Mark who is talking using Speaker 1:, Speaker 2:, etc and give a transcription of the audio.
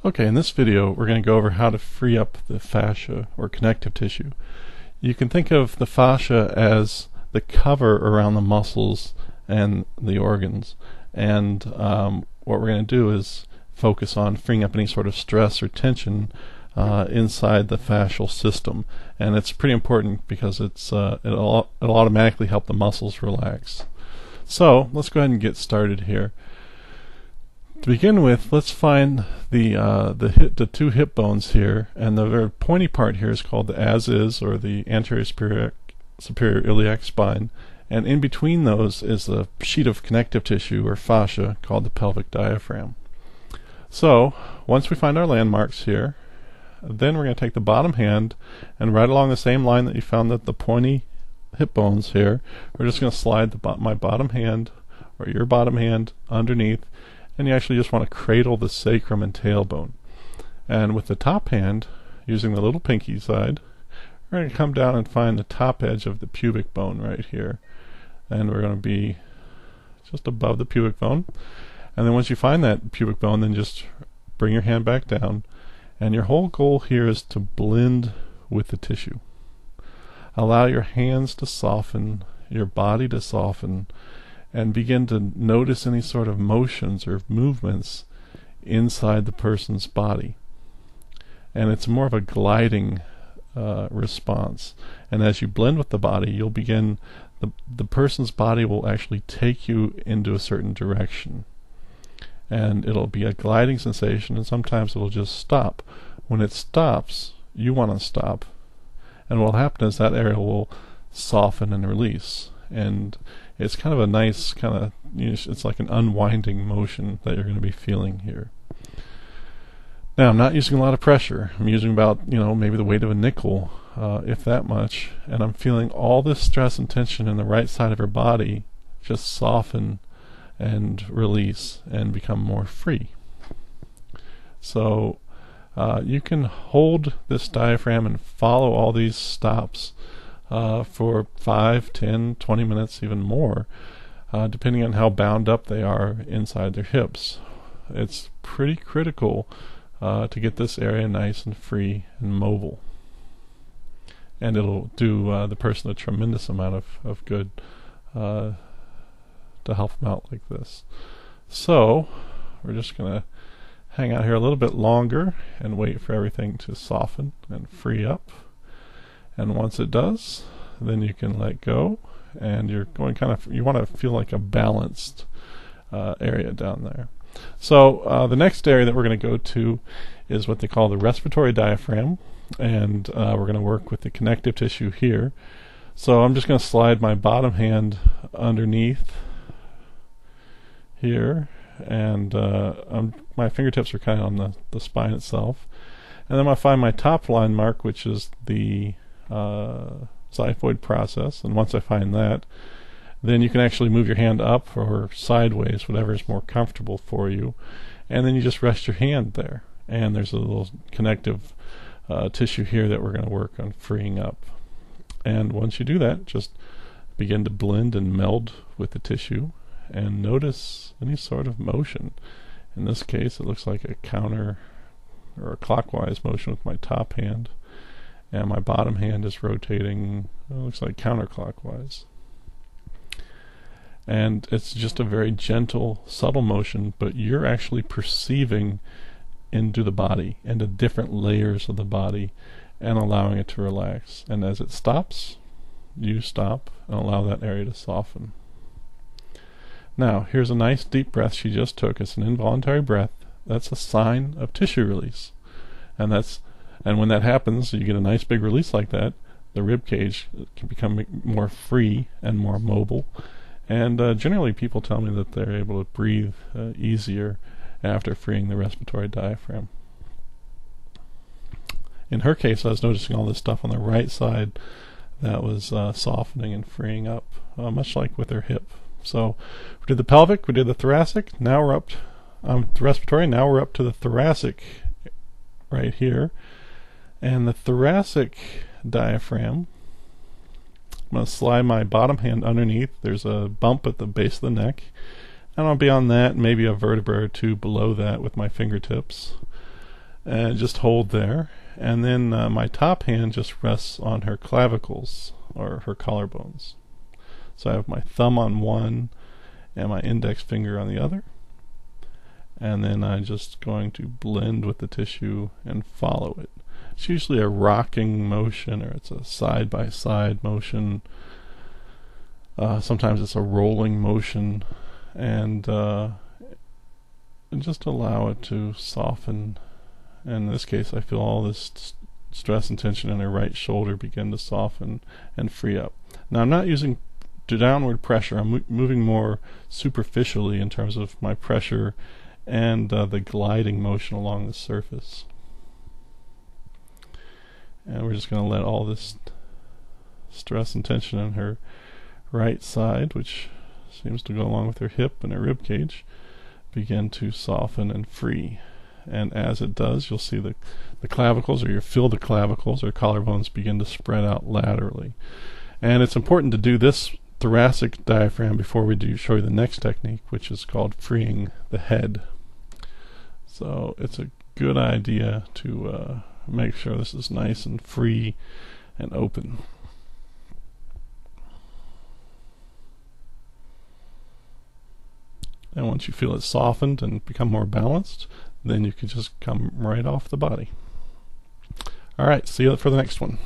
Speaker 1: Okay, in this video we're going to go over how to free up the fascia or connective tissue. You can think of the fascia as the cover around the muscles and the organs, and what we're going to do is focus on freeing up any sort of stress or tension inside the fascial system, and it's pretty important because it'll automatically help the muscles relax. So let's go ahead and get started here. To begin with, let's find the two hip bones here, and the very pointy part here is called the as-is, or the anterior superior iliac spine, and in between those is a sheet of connective tissue or fascia called the pelvic diaphragm. So once we find our landmarks here, then we're going to take the bottom hand and right along the same line that you found the pointy hip bones here, we're just going to slide my bottom hand or your bottom hand underneath, and you actually just want to cradle the sacrum and tailbone. And with the top hand, using the little pinky side, we're going to come down and find the top edge of the pubic bone right here. And we're going to be just above the pubic bone. And then once you find that pubic bone, then just bring your hand back down. And your whole goal here is to blend with the tissue. Allow your hands to soften, your body to soften, and begin to notice any sort of motions or movements inside the person's body. And it's more of a gliding response. And as you blend with the body, you'll begin, the person's body will actually take you into a certain direction. And it'll be a gliding sensation, and sometimes it'll just stop. When it stops, you want to stop. And what will happen is that area will soften and release. And it's kind of a nice it's like an unwinding motion that you're going to be feeling here. Now, I'm not using a lot of pressure. I'm using about, maybe the weight of a nickel, if that much. And I'm feeling all this stress and tension in the right side of her body just soften and release and become more free. So you can hold this diaphragm and follow all these stops for 5, 10, 20 minutes, even more, depending on how bound up they are inside their hips. It's pretty critical to get this area nice and free and mobile. And it'll do the person a tremendous amount of good to help them out like this. So we're just going to hang out here a little bit longer and wait for everything to soften and free up. And once it does, then you can let go, and you're going you want to feel like a balanced area down there. So the next area that we're going to go to is what they call the respiratory diaphragm, and we're going to work with the connective tissue here. So I'm just going to slide my bottom hand underneath here, and my fingertips are kind of on the spine itself. And then I find my top line mark, which is the xiphoid process, and once I find that, then you can actually move your hand up or sideways, whatever is more comfortable for you, and then you just rest your hand there, and there's a little connective tissue here that we're going to work on freeing up. And once you do that, just begin to blend and meld with the tissue and notice any sort of motion. In this case, it looks like a counter or a clockwise motion with my top hand, and my bottom hand is rotating, it looks like counterclockwise. And it's just a very gentle, subtle motion, but you're actually perceiving into the body, into different layers of the body, and allowing it to relax. And as it stops, you stop and allow that area to soften. Now, here's a nice deep breath she just took. It's an involuntary breath. That's a sign of tissue release. And when that happens, you get a nice big release like that, the rib cage can become more free and more mobile. And generally people tell me that they're able to breathe easier after freeing the respiratory diaphragm. In her case, I was noticing all this stuff on the right side that was softening and freeing up, much like with her hip. So we did the pelvic, we did the thoracic, now we're up the respiratory, now we're up to the thoracic right here. And the thoracic diaphragm, I'm going to slide my bottom hand underneath. There's a bump at the base of the neck, and I'll be on that, maybe a vertebra or two below that with my fingertips. and just hold there. And then my top hand just rests on her clavicles or her collarbones. So I have my thumb on one and my index finger on the other. And then I'm just going to blend with the tissue and follow it. It's usually a rocking motion, or it's a side-by-side motion. Sometimes it's a rolling motion, and just allow it to soften. In this case, I feel all this stress and tension in her right shoulder begin to soften and free up. Now, I'm not using downward pressure. I'm moving more superficially in terms of my pressure and the gliding motion along the surface. And we're just going to let all this stress and tension in her right side, which seems to go along with her hip and her rib cage, begin to soften and free. And as it does, you'll see the clavicles, or you feel the clavicles or collarbones begin to spread out laterally. And it's important to do this thoracic diaphragm before we show you the next technique, which is called freeing the head. So it's a good idea to make sure this is nice and free and open. And once you feel it softened and become more balanced, then you can just come right off the body. All right, see you for the next one.